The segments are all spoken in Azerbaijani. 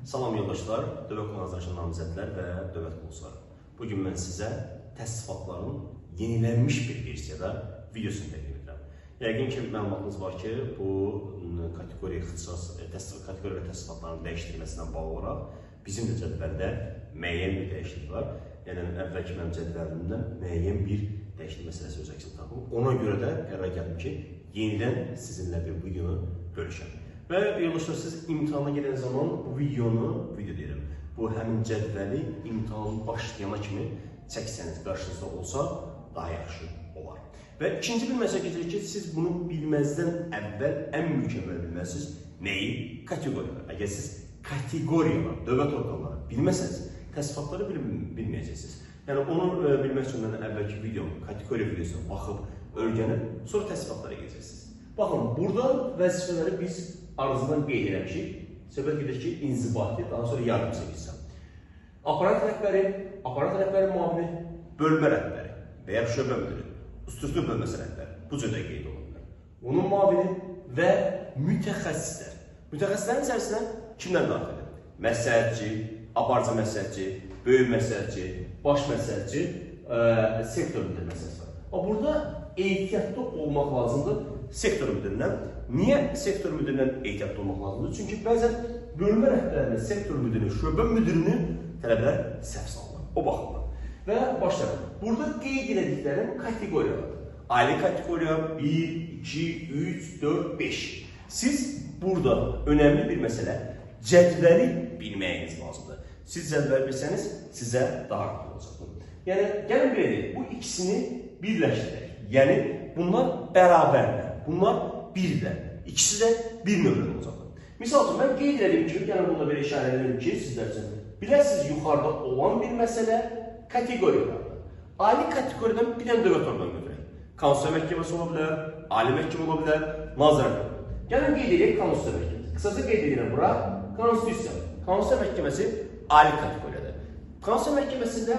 Salam yoldaşlar, dövlət nazirliyi namizədlər və dövlət qulluqçuları. Bugün mən sizə təsdifatların yenilənmiş bir versiyada videosunu təqdim edirəm. Yəqin ki, məlumatınız var ki, bu kateqoriya və təsdifatların dəyişdirilməsindən bağlı olaraq bizim də cədvəldə müəyyən bir dəyişiklik var. Yəni, əvvəlki mənim cədvəlimdən müəyyən bir dəyişiklik məsələsi öz əksini tapıb. Ona görə də qərara gəldim ki, yenidən sizinlə bir videonu bölüşəm. Və yoldaşlar, siz imtihana gedən zaman bu video deyirəm. Bu həmin cədvəli imtihanın başlayana kimi çəksəniz, qarşınızda olsa daha yaxşı olar. Və ikinci bir məsələ getirir ki, siz bunu bilməzdən əvvəl ən mükəmməl bilməlisiniz nəyi? Kateqoriyalar. Əgər siz kateqoriyalar, dövlət orqanları bilməsəniz, təsdifatları bilməyəcəksiniz. Yəni, onu bilmək üçün mən əvvəlki video, kateqoriya videosuna baxıb, öyrənib, sonra təsdifatlara gedəcəksiniz. Baxın, burada vəzifələri biz arzudan qeyd eləmişik. Söhbət gedir ki, inzibati, daha sonra yardımcı gitsən. Aparat rəhbəri müavini, bölmə rəhbəri və ya şöbə müdürü, struktur bölməsi rəhbəri bu cürdə qeyd olunur. Onun müavini və mütəxəssislər. Mütəxəssislərin içərisinə kimlər daxildir? Məsləhətçi, aparıcı məsləhətçi, böyük məsləhətçi, baş məsləhətçi, sektor müdürü məsələsi var. Burada ehtiyatlı olmaq lazımdır sektor müdüründən. Niyə sektor müdüründən ehtiyatlı olmaq lazımdır? Çünki bəzən bölmə rəhbərinin, sektor müdürünün, şöbə müdürünün tələblər səhv salınır. O baxımdan. Və başlayalım. Burada qeyd edildiklərim kateqoriyalardır. Ali kateqoriya 1, 2, 3, 4, 5. Siz burada önəmli bir məsələ cədvəli bilməyiniz lazımdır. Siz cədvəli bilsəniz, sizə daha rahat olacaqdır. Yəni, gəlin belə deyək, bu ikisini birləşdirək. Yəni, bunlar bərabərdir. Bunlar birdir. İkisi də bir nömrəli olacaqdır. Misal üçün, mən qeyd edelim ki, yəni bunda belə işarə edelim ki, sizlər üçün biləsiniz yuxarıda olan bir məsələ kateqoriyalardır. Ali kateqoriyadan bir dənə dövlət orqanı götürək. Konstitusiya məhkəməsi ola bilər, ali məhkəmə ola bilər, nazirlər. Gəlin qeyd edək Konstitusiya məhkəməsi. Qısaca qeyd edirəm bura, Konstitusiya. Konstitusiya məhkəməsi ali kateqoriyadır. Konstitusiya məhkəməsində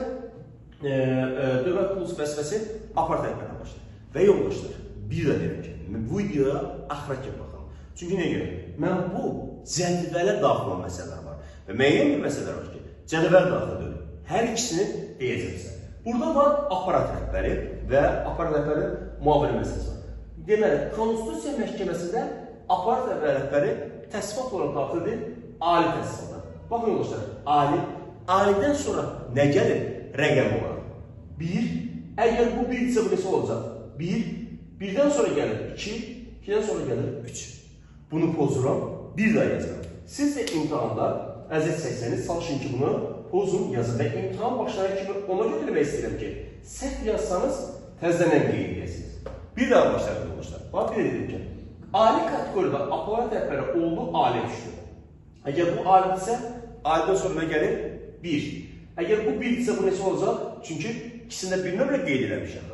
dövlət qulluqçu vəzifəsi aparat rəhbərindən başlayır. Və yoldaşlar, bir də deyirəm ki, bu videoya axıra kimi baxın. Çünki nəyə görə? Mən bu cədvələ daxil olan məsələlər var. Və müəyyən bir məsələlər var ki, cədvəl daxil deyil. Hər ikisini deyəcəksən. Burada var aparat rəhbəri və aparat rəhbərinin müavini məsələsi var. Deməli, Konstitusiya məhkəməsində aparat rəhbəri təsdiqat olaraq daxildir, ali təsdiqata. Baxın yoldaşlar, ali. Alidən sonra nə gəlir? Rəqəm olaraq. 1, əgər bu 1 isə bu neçə olacaq? 1, 1-dən sonra gəlir 2, 2-dən sonra gəlir 3. Bunu pozuram, bir daha yazıram. Siz də imtihanda əziyyət çəksəniz, çalışın ki, bunu pozun, yazın və imtihan başlayır kimi ona götürmək istəyirəm ki, səhv yazsanız, təzədən qeyd edəsiniz. Bir daha başlayır yoldaşlar. Bax, bir dedim ki, ali kateqoriyada aparat rəhbəri oldu, ali düşdü. Əgər bu alidirsə, alidən sonra nə gəlir? 1. Əgər bu 1 isə bu neçə olacaq? Çünki ikisində bir nömrə qeyd edilmişəm.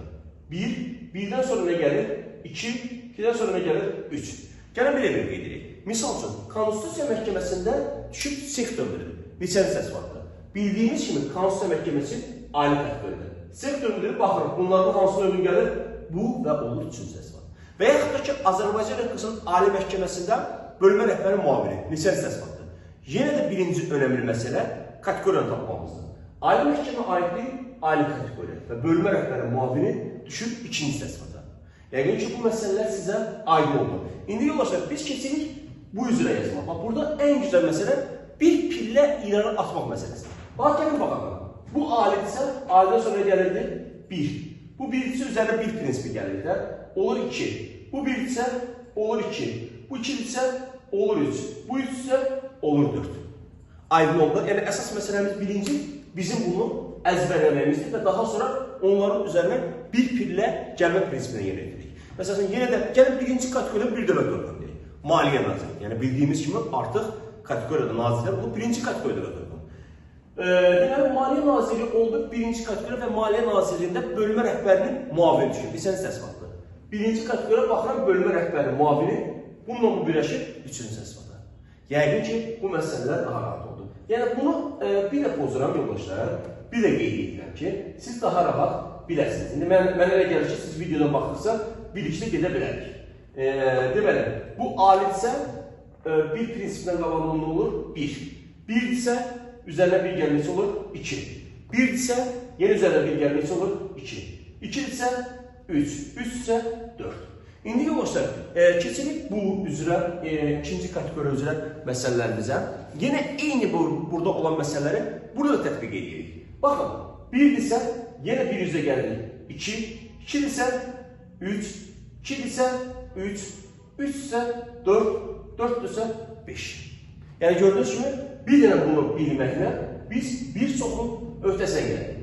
1, 1-dən sonra nə gəlir? 2, 2-dən sonra nə gəlir? 3. Gəlin belə bir qeyd edək. Misal üçün, Konstitusiya məhkəməsində düşüb sektor müdürü. Neçənci səs vardır? Bildiyimiz kimi, Konstitusiya məhkəməsi ali kateqoriyadır. Sektor müdürü baxırıq, bunlardan hansı növün gəlir? Bu və olur 3-cü səs var. Və yaxud da ki, Azərbaycan Respublikasının ali məhkəməsində bölmə rəhbəri müavini. Neçənci səs vardır? Yenə də birinci önəmli məsələ kateqoriyanı tapmamızdır. Ali məhkəmə aidlik, ali kateqoriya və bölmə rəhbəri müavini düşüb ikinci təsdiqata. Yəqin ki, bu məsələlər sizə aydın oldu. İndi yoldaşlar, biz keçirik bu üzrə yazmaq. Bax, burada ən güzel məsələ bir pillə irəli atmaq məsələsi. Bax, gəlin baxalım. Bu alidirsə, alidən sonra gəlirdi 1. Bu birincisi üzərində 1 prinsipi gəlirdi. Olur 2. Bu birincisi olur 2. Bu ikincisi olur 3. Bu üçsə olur 4. Aydın oldu. Yəni, əsas məsələmiz birinci, bizim bunu əzbərləməyimizdir və daha sonra onların üzərinə bir pillə gəlmə prinsipinə yer edirik. Məsələn, yenə də gəlin birinci kateqoriyada bir dövlət orqanı deyək. Maliyyə naziri. Yəni, bildiyimiz kimi artıq kateqoriyada nazirlər bunu birinci kateqoriyada götürdüm. Deməli, maliyyə naziri oldu birinci kateqoriya və maliyyə nazirliyində bölmə rəhbərinin müavini düşür. Neçənci səs vardır? Birinci kateqoriyaya baxıram, bölmə rəhbərinin müavini bununla bu birləşir, 3-cü səs vardır. Yəqin ki, bu məsələlər daha rahat oldu. Yəni, bunu bir də pozuram yoldaşlar, bir də qeyd edirəm ki, siz daha rahat biləsiniz. İndi mənə elə gəlir ki, siz videodan baxırsa, birlikdə gedə bilərik. Deməli, bu alidirsə, bir prinsipdən qabağında olur? 1. 1 isə üzərinə 1 gəlir neçə olur? 2. 1 isə yenə üzərinə 1 gəlir neçə olur? 2. 2 isə 3. 3 isə 4. İndi yoldaşlar, keçirik bu üzrə, ikinci kateqoriya üzrə məsələlərimizə. Yenə eyni burada olan məsələləri burada tətbiq edirik. Baxın, 1 isə yenə 1 üzrə gəlir 2, 2 isə 3, 2 isə 3, 3 isə 4, 4 isə 5. Yəni gördüyünüz kimi, bir dənə bunu bilməklə biz bir çoxun öhdəsinə gəlirik.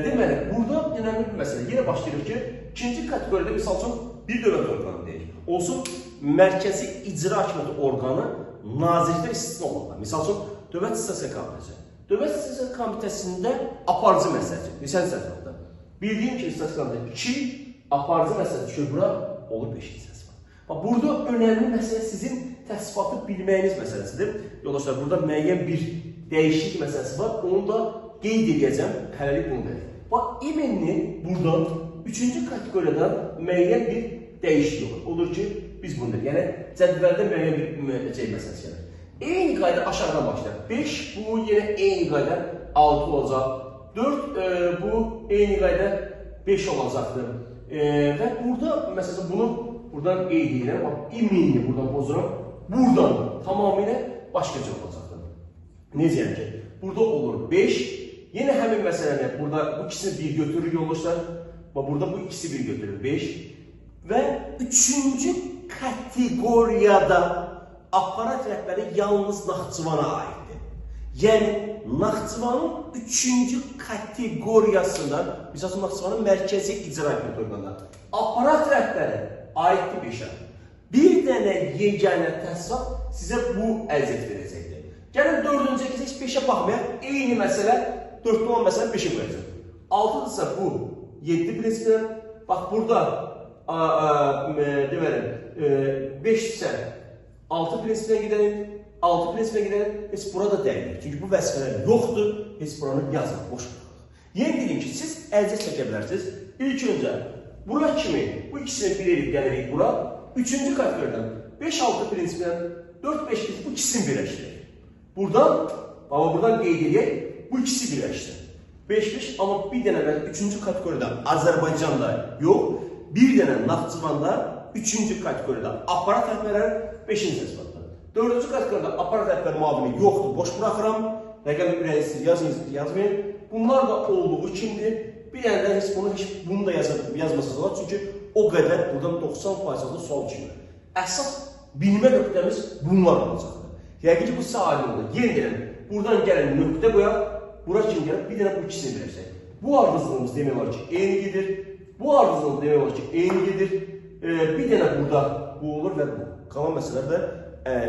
Deməli, burada önəmli bir məsələ. Yenə başlayırıq ki, ikinci kateqoriyada misal üçün bir dövlət orqanı deyil. Olsun, mərkəzi icra hakimiyyəti orqanı nazirliklər istisna olmalıdır. Misal üçün, Dövlət İstatistiqa Komitəsi. Dövlət İstatistiqa Komitəsində aparıcı məsələsi, lisans səhvəndə. Bildiyim ki, istatistikada 2, aparıcı məsələ düşür bura, olur 5 səhvə. Burada önəmli məsələ sizin təsdiqatı bilməyiniz məsələsidir. Yoldaşlar, burada müəyyən bir dəyişiklik məsələsi var, onu da qeyd edəcəm, hələlik bunu verir. Bax, imenli buradan, üçüncü kateqoriyadan müəyyən bir dəyişiklik olur. Odur ki, biz bunu deyik. Yəni, cədvəldə müəyyən bir məsələsi gəlir. Eyni qayda aşağıdan başlayır. 5, bu yenə eyni qayda 6 olacaq. 4, bu eyni qayda 5 olacaqdır. Və burada, məsələn, bunu buradan qeyd edirəm. İmenli buradan pozuram. Buradan tamamilə başqa cür olacaqdır. Necə ki, burada olur 5. Yenə həmin məsələni, burada bu ikisini bir götürür yoldaşlar. Burada bu ikisi bir götürür 5. Və üçüncü kateqoriyada aparat rəhbəri yalnız Naxçıvana aiddir. Yəni, Naxçıvanın üçüncü kateqoriyasında, misal Naxçıvanın mərkəzi icra hakimiyyəti orqanına aparat rəhbəri aiddir 5-ə. Bir dənə yeganə təsdiqat sizə bu əziyyət verəcəkdir. Gəlin 4-cü heç 5-ə baxmayaq, eyni məsələ 4-də olan məsələ 5-ə qoyacaq. 6-dırsa bu 7 prinsipindən, bax burada deməli 5 isə 6 prinsipinə gedəlim, 6 prinsipinə gedəlim, heç burada dəyilir. Çünki bu vəzifələr yoxdur, heç buranı yazın, boş bıraxın. Yeni dedim ki, siz əziyyət çəkə bilərsiniz. İlk öncə, bura kimi, bu ikisini bir edib gəlirik bura, 3-cü kateqoriyadan 5-6 prinsipindən 4-5 bu ikisini birləşdirir. Buradan qeyd edək, bu ikisi birləşdir. 5-5, amma bir dənə mən 3-cü kateqoriyada Azərbaycanda yox, bir dənə Naxçıvanda 3-cü kateqoriyada aparat rəhbərləri 5-ci təsdiqatdır. 4-cü kateqoriyada aparat rəhbəri müavini yoxdur, boş bıraxıram. Rəqəmi ürəyəsiz yazmayın. Bunlar da olduğu kimdir? Bir dənə bunu da yazmasınız olar. Çünki o qədər buradan 90% sual kimi. Əsas bilmə nöqtəmiz bunlar olacaqdır. Yəqin ki, bu sizə alim olur. Yenidən buradan gələn nöqtə qoyaq, bura kimi gələk, bir dənə bu ikisini biləcək. Bu ardıcılığımız demək olar ki, eyni gedir. Bu ardıcılığımız demək olar ki, eyni gedir. Bir dənə burada bu olur və bu. Qalan məsələlər də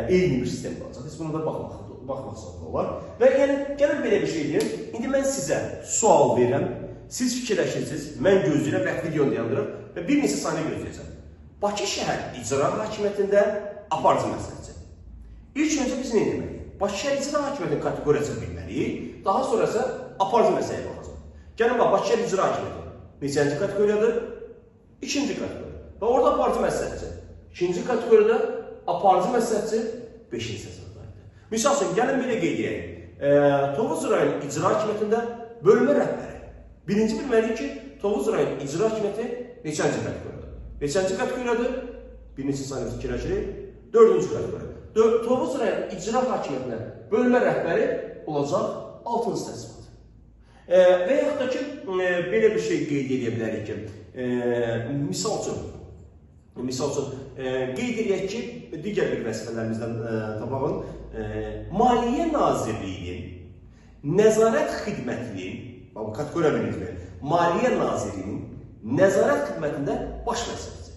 eyni bir sistem qalacaq. Biz buna da baxmaq zorunda olar. Və yəni, gəlin belə bir şey deyim. İndi mən sizə sual verirəm. Siz fikirləşirsiniz, mən gözləyirəm və videonu dayandırım və bir neçə saniyə gözləyəcəm. Bakı şəhər icra hakimiyyətində aparıcı məsələsi. İlk öncə biz nə deməliyik? Bakı şəhər icra hakimiyyətinin kateqoriyasını bilməliyik. Daha sonra isə aparıcı məsələyə baxacaq. Gəlin bax, Bakı şəhər icra hakimiyyəti. Neçənci kateqoriyadır? İkinci kateqoriya. Və orada aparıcı məsələsi. İkinci kateqoriyada aparıcı məsələsi 5-ci səhvələrdir. Misal üçün, gəlin belə qeyd edək. Tovuz rayon icra hakimiyyətində bölmə rəhbəri. Birinci bilməliyik ki, Tovuz rayon icra hakimiyyəti neçənci kateqoriyadır? Neçənci kateqoriyadır? Bir neçə saniyə fikirləşirik. 4-cü kateqoriya. Tovuz rayon icra hakimiyyətinə bölmə rəhbəri olacaq 6-cı təsdiqat. Və yaxud da ki, belə bir şey qeyd edə bilərik ki, misal üçün, qeyd edək ki, digər bir vəzifələrimizdən tapağın, Maliyyə Nazirliyinin nəzarət xidmətinin, kateqoriya bilinir, Maliyyə Nazirliyinin nəzarət xidmətində baş məsələsi.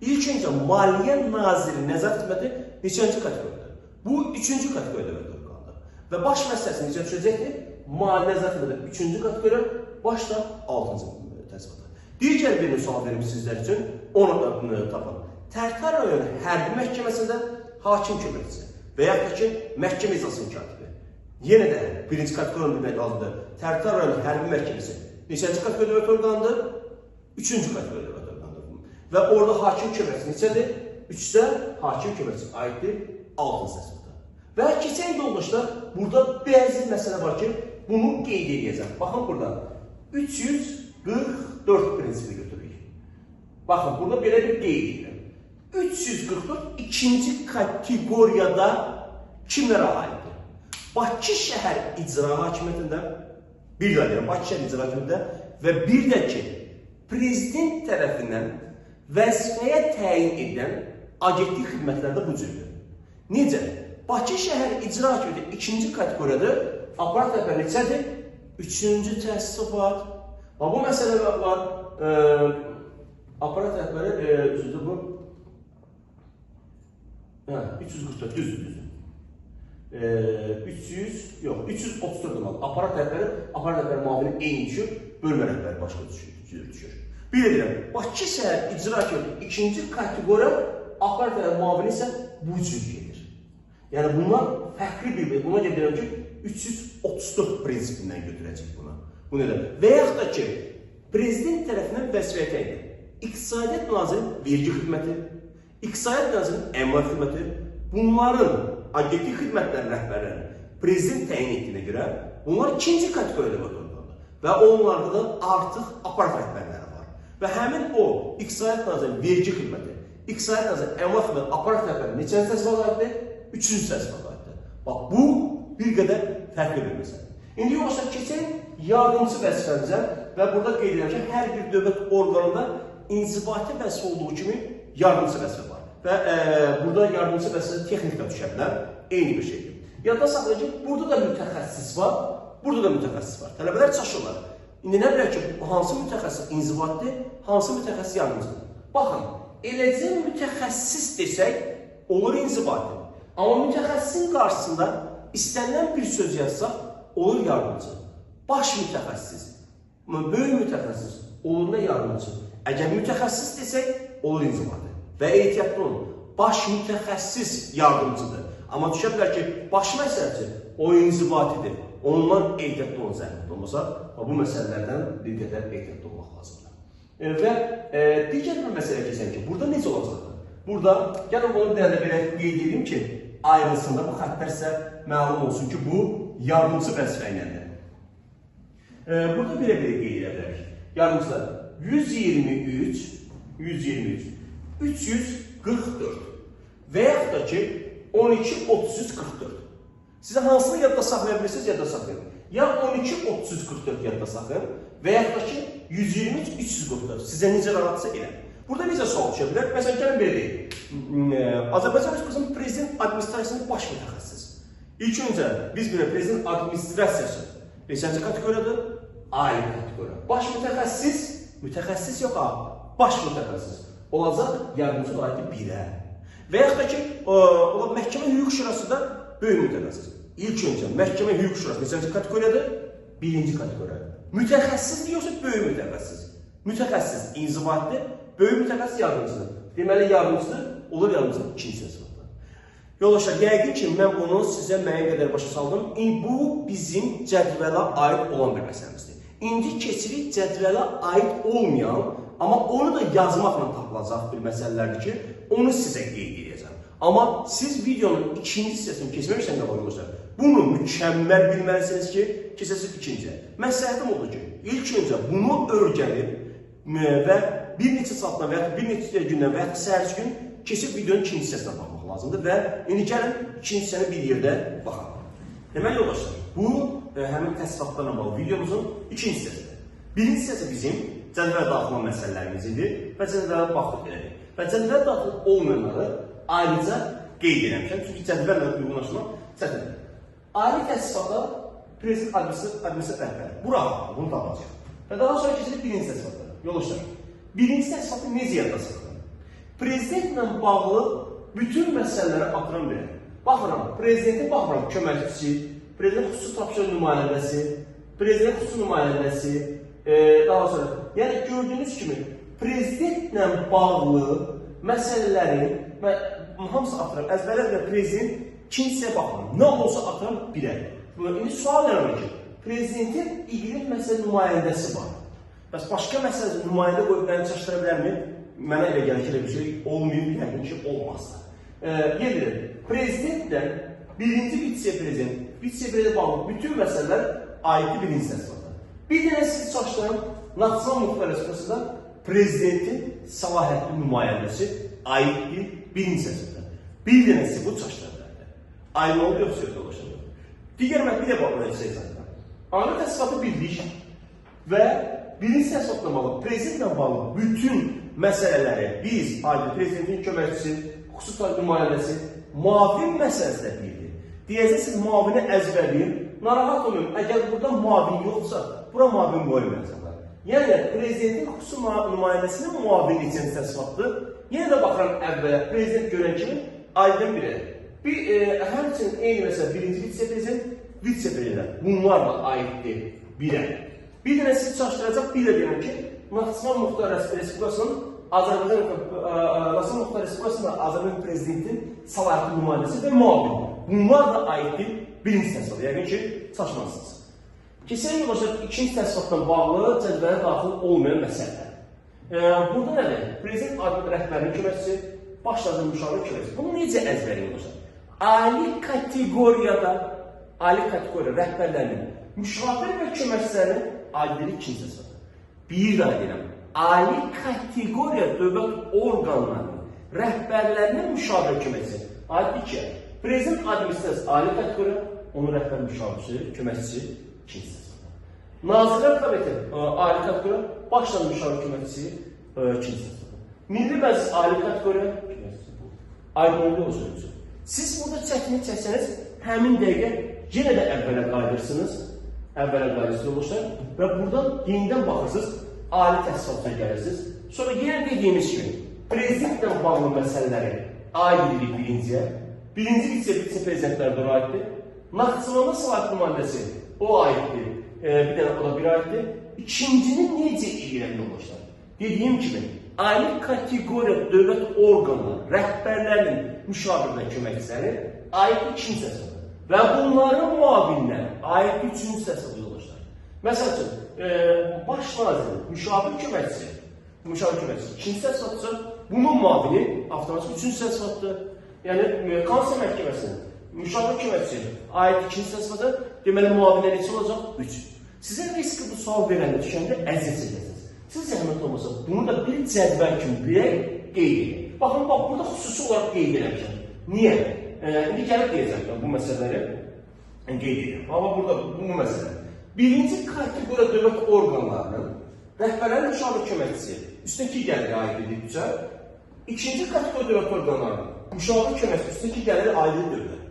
İlk öncə, Maliyyə Nazirliyinin nəzarət xidməti neçənci kateqoriyadır? Bu, 3-cü kateqoriyada orqandır. Və baş məsələsi necə düşəcəkdir? Maliyyə nəzarət xidməti 3-cü kateqoriya, baş da 6-cı təsdiqatdır. Digər bir sual verim sizlər üçün, onu tapın. Tərtər rayon hərbi məhkəməsində hakim köməkçisi və yaxud da ki, məhkəmə iclasının katibi. Yenə də birinci kateqoriyanı bilmək lazımdır. Tərtər rayon hərbi məhkəməsi neçənci kateqoriyada dövlət orqanıdır? 3-cü kateqoriyada dövlət orqanıdır. Və orada hakim köməkçisi neçədir? 3-də hakim köməkçisi aiddir 6-cı təsdiqatdır. Və keçən yoldaşlar, burada bəzi məsələ var ki, bunu qeyd edəcəm. Baxın burada, 344 prinsipi götürürük. Baxın, burada belə bir qeyd edirəm. 344 ikinci kateqoriyada kimlərə aiddir? Bakı şəhər icra hakimiyyətində, bir də deyirəm, Bakı şəhər icra hakimiyyətində və bir də ki, prezident tərəfindən vəzifəyə təyin edilən agentlik xidmətlərdə bu cürdür. Necə? Bakı şəhər icra hakimiyyəti ikinci kateqoriyada aparat rəhbəri neçədir? Üçüncü təsdiqat. Bu məsələ var. Aparat rəhbəri bu 344 düzdür. 334 olmalı. Aparat rəhbəri müavini eyni düşür, bölmə rəhbəri başqa düşür. Bir edirəm, Bakı şəhər icra hakimiyyəti ikinci kateqoriya, aparat rəhbəri müavini isə bu cür gedir. Yəni bunlar fərqli bir, buna gedirəm ki, 334 prinsipindən götürəcək buna. Bu nədir? Və yaxud da ki, prezident tərəfindən vəzifəyə təyin edilir. İqtisadiyyat Nazirinin vergi xidməti, İqtisadiyyat Nazirinin əmlak xidməti, bunların agentlik xidmətlərinin rəhbərlərini prezident təyin etdiyinə görə bunlar ikinci kateqoriyada bakılmalıdır. Və onlarda da artıq aparat rəhbərləri var. Və həmin o İqtisadiyyat Nazirinin vergi xidməti, İqtisadiyyat Nazirinin əmlak xidməti, aparat rəhbərləri neçənci təsdiqat aiddir? Üçüncü təsdiqat aiddir. Bax, bu bir qədər fərqli bir məsələ. İndi yoldaşlar, keçək yardımcı vəzifəmizə və burada qeyd edirəm ki, hər bir dövlət orqanında inzibati vəzifə olduğu kimi yardımcı vəzifə var. Və burada yardımcı vəzifə texnikdə düşə bilər, eyni bir şeydir. Yadda saxlayın ki, burada da mütəxəssis var, burada da mütəxəssis var. Tələbələr çaşırlar. İndi nə bilək ki, hansı mütəxəssis inzibatidir, hansı mütəxəssis yardımcıdır? Baxın, eləcə mütəxəssis desək, olur inzibati. Amma mütəxəssisin qarşısında istənilən bir söz yazsaq, olur yardımcı. Baş mütəxəssis, böyük mütəxəssis, olur nə yardımcı? Əgər mütəxəssis desək, olur inzibati. Və ehtiyatlı olun, baş mütəxəssis yardımcıdır. Amma düşə bilər ki, baş məsələsi o inzibatidir. Ondan ehtiyatlı olun zəhmət olmasa, bu məsələlərdən bir qədər ehtiyatlı olmaq lazımdır. Və digər bir məsələ keçək ki, burada necə olacaqdır? Burada, gəlin bunu bir belə qeyd edeyim ki, ayrılsın da bu xəttlər sizə məlum olsun ki, bu yardımcı vəzifə iləndir. Burada belə-belə qeyd edə bilərik. Yardımcılar 123, 344 və yaxud da ki, 12-33-44. Sizə hansını yadda saxlaya bilirsiniz, yadda saxlayın. Ya 12-33-44 yadda saxlayın və yaxud da ki, 123-344. Sizə necə rahatsa elə. Burada necə sual düşə bilər? Məsələn, gəlin belə deyil. Azərbaycan Respublikasının prezident administrasiyasının baş mütəxəssis. İlk öncə biz bilək, prezident administrasiyası neçənci kateqoriyadır? Ali kateqoriya. Baş mütəxəssis yox ha, baş mütəxəssis. Olacaq yardımcı aiddir 1-ə. Və yaxud da ki, məhkəmə hüquq şurasında böyük mütəxəssis. İlk öncə məhkəmə hüquq şurası neçənci kateqoriyadır? 1-ci kateqoriyadır. Mütəxəssis yoxsa böyük mütəxəssis? Mütəxəssis inzibatidir, böyük mütəxəssis yardımcıdır. Deməli, yardımcıdır, olur yardımcıdır, ikinci sınıfda. Yoldaşlar, yəqin ki, mən bunu sizə müəyyən qədər başa saldım. Bu bizim cədvələ aid olan bir məsələmizdir. İndi keçirik cədvələ aid olmayan, amma onu da yazmaqla tapılacaq bir məsələlərdir ki, onu sizə qeyd edəcəm. Amma siz videonun ikinci hissəsini keçməmişsən də yoldaşlar, bunu mükəmməl bilməlisiniz ki, keçəsiz ikinciyə. Məsləhətim oldu ki, ilk öncə bunu öyrənib və bir neçə saatdan və ya bir neçə gündən və ya səhərci gün keçib videonun ikinci hissəsinə baxmaq lazımdır və indi gəlin ikinci hissəni bir yerdə baxalım. Deməli yoldaşlar, bu həmin təsdiqatlarla bağlı videomuzun ikinci hissəsidir. Birinci hissəsi bizim cədvələ daxil olan məsələlərimiz idi və cədvələ baxdıq elədik. Və cədvələ daxil olmayanları ayrıca qeyd eləmişəm, çünki cədvəllə uyğunlaşmaq çətindir. Ali təsdiqata prezident administrasiya rəhbəri. Bura, bunu tapacaq. Və daha sonra keçirik birinci təsdiqatlara. Yoldaşlar, birinci təsdiqatı necə yadda saxlayın? Prezidentlə bağlı bütün məsələləri atıram belə. Baxıram, prezidentin baxıram köməkçisi, prezident xüsusi tapşırıq nümayəndəsi, prezident xüsusi nümayəndəsi, daha sonra. Yəni gördüyünüz kimi prezidentlə bağlı məsələlərin hamısı atıram. Əzbərlə prezident ikincisiyə baxıram. Nə olsa atıram birə. İndi sual verir ki, prezidentin ilgili məsələ nümayəndəsi var. Bəs başqa məsələ nümayəndə qoyub məni çaşdıra bilərmi? Mənə elə gəlir ki, bir şey olmayıb, yəqin ki, olmazsa. Gedir, prezidentlə birinci vitse-prezident bağlı bütün məsələlər aiddir birinci təsdiqata. Bir dənə sizi çaşdıran Naxçıvan Muxtar Respublikasında prezidentin səlahiyyətli nümayəndəsi aiddir birinci təsdiqata. Bir dənəsi bu çaşdıranlardır. Aynı oldu yoxsa yoxsa ulaşılır. Digər bir də baxın eksəksəndə. Ana təsdiqatı bildik və birinci təsdiqatla bağlı, prezidentlə bağlı bütün məsələləri biz, aydın prezidentin köməkçisi, xüsusi nümayəndəsi, muavin məsələsi də bildik. Deyəcəksiniz, muavini əzbərləyim, narahat olun, əgər burada muavin yoxsa, bura muavin qoymayacaqlar. Yəni, prezidentin xüsusi nümayəndəsinin muavini için təsdiqatdır. Yenə də baxıram əvvələ, prezident görən kimi aydın biri. Həmçinin eyni məsələ birinci vitse-prezident, bunlarla aiddir birə. Bir dənə sizi çaşdıracaq, bir də deyəm ki, Naxçıvan Muxtar Respublikasının Azərbaycan prezidentin səlahiyyətli nümayəndəsi və muavin. Bunlar da aiddir birinci təsdiqata. Yəqin ki, çaşmazsınız. Keçən yoldaşlar ikinci təsdiqatla bağlı cədvələ daxil olmayan məsələlər. Burada nədir? Prezident rəhbərinin köməkçisi, başladığı müşavir köməkçisi. Bunu necə əzbərin yoldaşlar? Ali kateqoriyada rəhbərlərinin, müşavir və köməkçilərinin aiddir ikinci təsdiqata. Bir daha deyirəm, ali kateqoriya dövlət orqanlarının rəhbərlərinin müşavir köməkçisi aiddir ki, prezident administrasiyası ali kateqoriya, onun rəhbər müşavirçisi, köməkçisi ikinci təsdiqata. Nazirlər Kabineti ali kateqoriya, başdan müşavir köməkçisi ikinci təsdiqata. Milli Məclis ali kateqoriya, köməkçisi bu. Aydınlığı o sözü. Siz burada çəkinlik çəksəniz, həmin dəqiqə yenə də əvvələ qayıdırsınız. Olursa və buradan yenidən baxırsınız, ali təsdiqata gəlirsiniz. Sonra yenə dediyimiz kimi, prezidentlə bağlı məsələləri aiddir birinciyə, birinci vitse-prezidentlərdə aiddir, Naxçıvanda səlahiyyətli nümayəndəsi o aiddir, bir dənə o da bir aiddir. İkincinin necə edirəm yoldaşlar? Dediyim kimi, ali kateqoriya dövlət orqanı, rəhbərlərin müşavir və köməkçiləri aiddir ikinci təsdiqata. Və bunların muavinləri aid üçüncü təsdiqata yoldaşlar. Məsəl üçün, baş naziri, müşavir köməkçisi ikinci təsdiqatdır, bunun muavini avtomatik üçüncü təsdiqatdır. Yəni, Konstitusiya Məhkəməsinin müşavir köməkçisi aid ikinci təsdiqata, deməli muavinləri neçə olacaq? 3. Sizə riski bu sual verəndə düşəndə əziyyət çəkəcəksiniz. Siz zəhmət olmasa, bunu da bir cədvəl kimi qeyd edin. Baxın, burada xüsusi olaraq qeyd edəmişəm. Niyə? İndi gəlib deyəcəm bu məsələləri qeyd edirəm. Amma burada bu məsələ. Birinci kateqoriya dövlət orqanlarının rəhbərlərin müşavir köməkçisi üstündəki gəliri aid ediləcə. İkinci kateqoriya dövlət orqanlarının müşavir köməkçisi üstündəki gəliri aid edilir.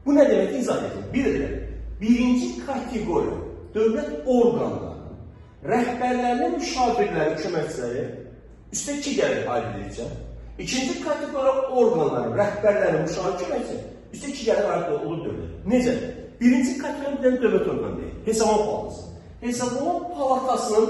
Bu nə demək? İzah edin. Bir də deyək. Birinci kateqoriya dövlət orqanlarının rəhbərlərinin müşavirləri köməkçiləri üstündəki gəliri aid ediləcə. İkinci kateqoriya orqanların rəhbərlərinin müşavir köməkçisi üstəki gəlir aid olur dövlət. Necə? Birinci kateqoriya dövlət orqanı deyil. Hesablama palatası. Hesablama palatasının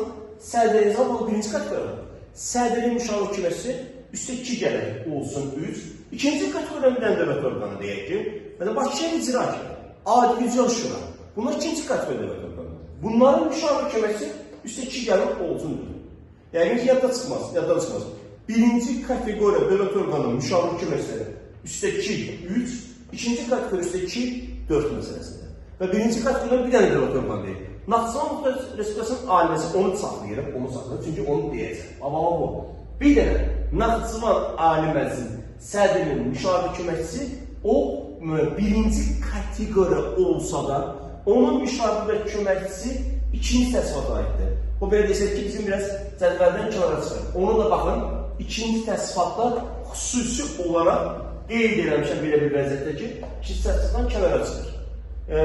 sədri hesabı birinci kateqoriya. Sədrin müşavir köməkçisi üstəki gəlir olsun 3. İkinci kateqoriya dövlət orqanı deyək ki, Bakı Şəhər İcra Hakimiyyəti, Adi İcra Şura. Bunlar ikinci kateqoriya dövlət orqanı. Bunların müşavir köməkçisi üstəki gəlir olsun 4. Yəqin ki, yadda çıxmaz. Birinci kateqoriya dövlət orqanının müşavir köməkçiləri üstəki 3, ikinci kateqoriya üstəki 4 məsələsində. Və birinci kateqoriya bir dənə dövlət orqanı deyil. Naxçıvan Muxtar Respublikasının ailəsi onu saxlayırıq, çünki onu deyəcək. Amma bu. Bir dənə Naxçıvan Ali Məclisinin sədrinin müşavir köməkçisi o birinci kateqoriya olsa da onun müşavir və köməkçisi ikinci təsdiqata aiddir. O belə desək ki, bizim biraz cədvəldən kənara çıxır. Onu da baxın, ikinci təsdiqatda xüsusi olaraq qeyd eləmişəm belə bir vəziyyətdə ki, ikinci təsdiqatdan kənara çıxır.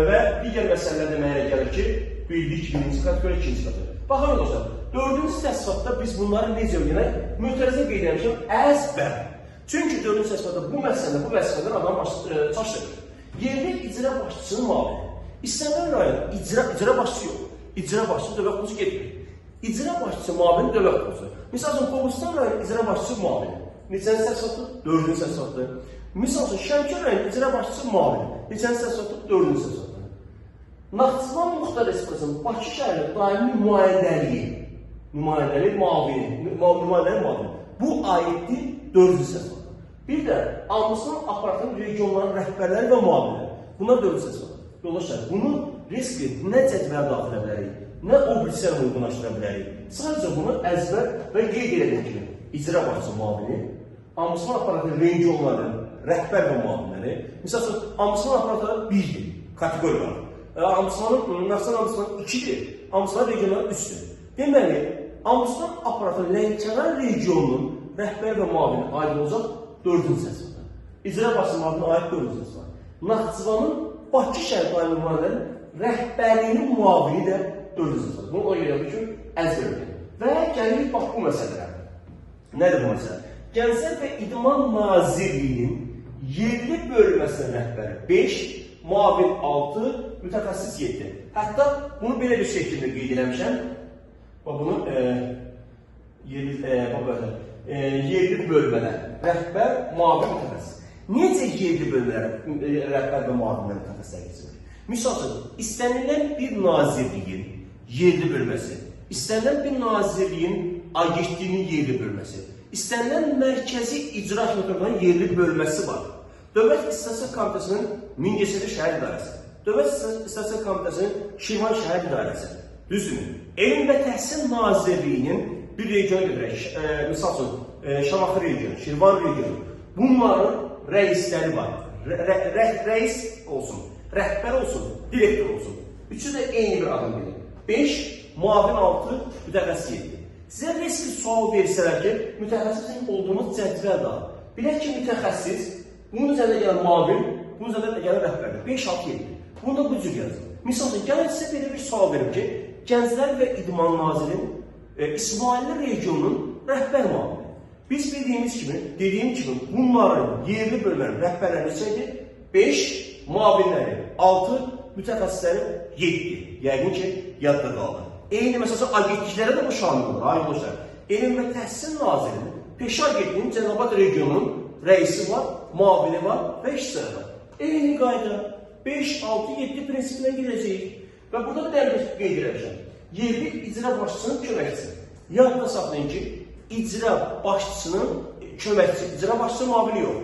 Və digər məsələlər deməyə gəlir ki, bildik birinci kateqoriya, ikinci kateqoriya. Baxın dostlar, dördüncü təsdiqatda biz bunları necə öyrənək? Mötərizə qeyd eləmişəm, əzbər. Çünki dördüncü təsdiqatda bu vəzifədən adam çaşdırır. Yerli icra başçısının müavini. İstənilən rayon icra başçısı yox. İcra başçısı dövlət qulusu getmir. İcra başçısı müavini dövlət qulusu. Misal üçün, Qobustan rayon icra başçısı müavini. Neçənci təsdiqatdır? Dördüncü təsdiqatdır. Misal üçün, Şəmkir rayon icra başçısı müavini. Neçənci təsdiqatdır? Dördüncü təsdiqatdır. Naxçıvan Muxtar Respublikasının Bakı şəhərinin daimi nümayəndəli müavini. Bu aiddir dördüncü təsdiqatdır. Bir də, Almısının aparatının regionların rəhbərləri və müavini. Bunlar dördüncü səs var. Yoldaşlar, bunu riskli nə cədvələ daxil edə bilərik, nə oblisiyaya uyğunlaşdıra bilərik. Sadəcə bunu əzbər və qeyd edilən kimi icra başçı müavini, ombudsman aparatı regionların rəhbər və müavinləri, misal üçün, ombudsman aparatları 1-dir, kateqoriya var. Ombudsmanın, naxçıvan ombudsmanı 2-dir, ombudsman regionları 3-dür. Deməli, ombudsman aparatı Lənkəran regionunun rəhbər və müavini aid olacaq 4-cü səs var. İcra başçı müavinə aid 4-cü səs var. Naxçıvanın Bakı şəhər daimi nümayəndələrinin rəhbərliyinin müavini də 4-cü səs var. Bunu o görə ki, əzbər edin. Və gəlirik bax bu məsələlərə. Nədir bu məsələ? Gənclər və İdman Nazirliyinin yerli bölməsinin rəhbəri 5, müavin 6, mütəxəssis 7. Hətta bunu belə bir şəkildə qeyd eləmişəm. Bunu yerli bölmələr, rəhbər, müavin, mütəxəssis. Necə yerli bölmələr rəhbər və müavinlər mütəxəssislər keçirir? Misal üçün, istənilən bir nazirliyin yerli bölməsi, istənilən bir nazirliyin agentliyinin yerli bölməsi, istənilən mərkəzi icra hakimiyyətinin yerli bölməsi var. Dövlət İstatistiqa Komitəsinin Mingəçevir şəhər idarəsi, Dövlət İstatistiqa Komitəsinin Şirvan şəhər idarəsi, düzdürmü? Elm və Təhsil Nazirliyinin bir regionu götürək, misal üçün, Şamaxı regionu, Şirvan regionu, bunların rəisləri var. Rəis olsun, rəhbər olsun, direktor olsun. Üçü də eyni bir adam bilir. 5, müavin 6, mütəxəssis 7. Sizə riskli sual versələr ki, mütəxəssis olduğumuz cədvəl daha. Bilək ki, mütəxəssis, bunun üzərində gələn müavin, bunun üzərində gələn rəhbərdir. 5, 6, 7. Bunu da bu cür yazın. Misal üçün, gəlin sizə belə bir sual verim ki, Gənclər və İdman Nazirinin İsmailli regionunun rəhbər müavini. Biz dediyim kimi, bunların yerli bölmələrin rəhbərləri neçədir? 5, müavinləri 6, mütəxəssisləri 7. Yəqin ki, yadda qaldı. Eyni məsələn, agentliklərə də bu şamil olur. Arkadaşlar, Elm və Təhsil Nazirinin Peşə Agentliyinin Cənubat regionunun rəisi var, müavini var və işçiləri var. Eyni qayda 5, 6, 7 prinsipindən gedəcəyik. Və burada bir dərbi qeyd edəcəm. Yerli icra başçısının köməkçisi. Yadda saxlayın ki, icra başçısının köməkçisi, icra başçısının müavini yox.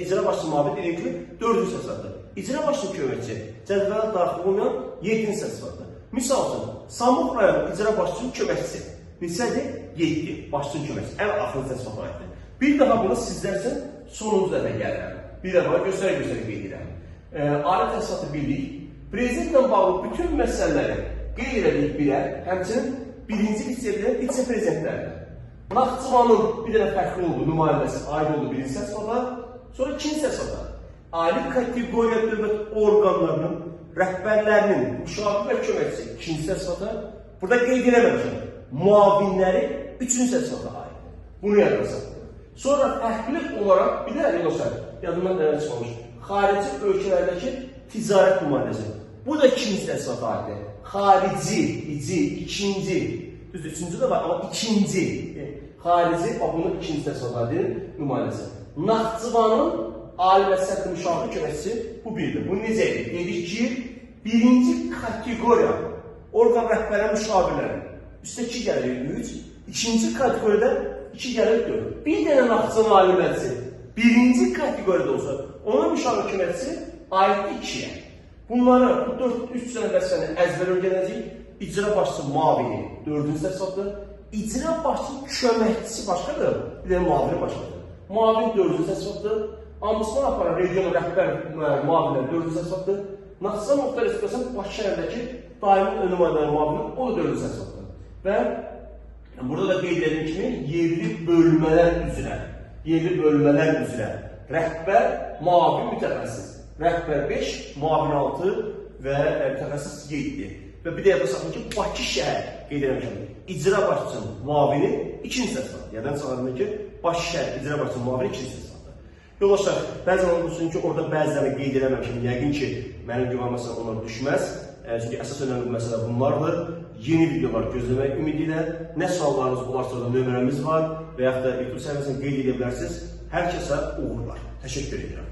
İcra başçısının müavini deyək ki, 4-cü səs vardır. İcra başçısının köməkçisi, cədvələ daxil olmayan 7-ci səs vardır. Misal üçün, Samux rayon icra başçısının köməkçisi neçədir? 7, başçısının köməkçisi, ən axırıncı səs aiddir. Bir daha bunu sizlər üçün sonuncu dəfə gəlirəm. Bir daha göstərə-göstərə qeyd edirəm. Ali Təhsilatı Birliyi, prezidentlə bağlı bütün məsələləri qeyd edirik birə, həmçinin birinci vitse-prezidentlərlə. Naxçıvanın bir dənə fərqli olduğu nümayəndəsi aid olduğu birinci səsvada, sonra ikinci səsvada. Ali kateqoriya dövlət orqanlarının rəhbərlərinin müşavir və köməkçisi ikinci səsvada, burada qeyd eləməmişəm, müavinləri üçüncü səsvada aid. Bunu yadda saxlayın. Sonra fərqli olaraq bir də yoldaşlar, yadımdan çıxmamış, xarici ölkələrdəki ticarət nümayəndəsi. Bu da ikinci səsvada aiddir. Xarici, ikinci, düzdür, üçüncü də var, amma ikinci, xarici, bunun ikinci təsavvurlardır, nümayəndəsi. Naxçıvanın ali məsləhət müşavir köməkçisi bu birdir. Bu necədir? Dedik ki, birinci kateqoriya orqan rəhbərlərin müşavirləri üstəki gəlir 3, ikinci kateqoriyada 2 gəlir 4. Bir dənə Naxçıvan ali məclisi birinci kateqoriyada olsa, onun müşavir köməkçisi aiddir 2-yə. Bunları, bu 4-3 sənə vəzifəni əzbər öyrənəcəyik. İcra başçısı müavini 4-cü səsvaddır. İcra başçısının köməkçisi başqadır, bir də müavini başqadır. Müavin 4-cü səsvaddır. Ombudsman aparan region rəhbər müavinlər 4-cü səsvaddır. Naxçıvan Muxtar Respublikasının Bakı şəhərindəki daimi nümayəndələr müavini o da 4-cü səsvaddır. Və burada da qeyd edildiyi kimi yerli bölmələr üzrə rəhbər, müavin, mütəxəssis. Rəhbər 5, müavin 6 və mütəxəssis 7. Və bir də yadda saxlayın ki, Bakı şəhər qeyd eləmişəm. İcra başçısının müavini ikinci səsvaddır. Yadan çıxardım ki, Bakı şəhər icra başçısının müavini ikinci səsvaddır. Yoldaşlar, bəzən olmuşsun ki, orada bəzilərini qeyd eləməmişəm. Yəqin ki, mənim güvənməsəm onlar düşməz. Çünki əsas önəmli məsələ bunlardır. Yeni videolar gözləmək ümidi ilə. Nə suallarınız olarsa da nömrəmiz var və yaxud da YouTube səhifəsini qeyd edə bilərsiniz. Hər kəsə uğurlar. Təşəkkür edirəm.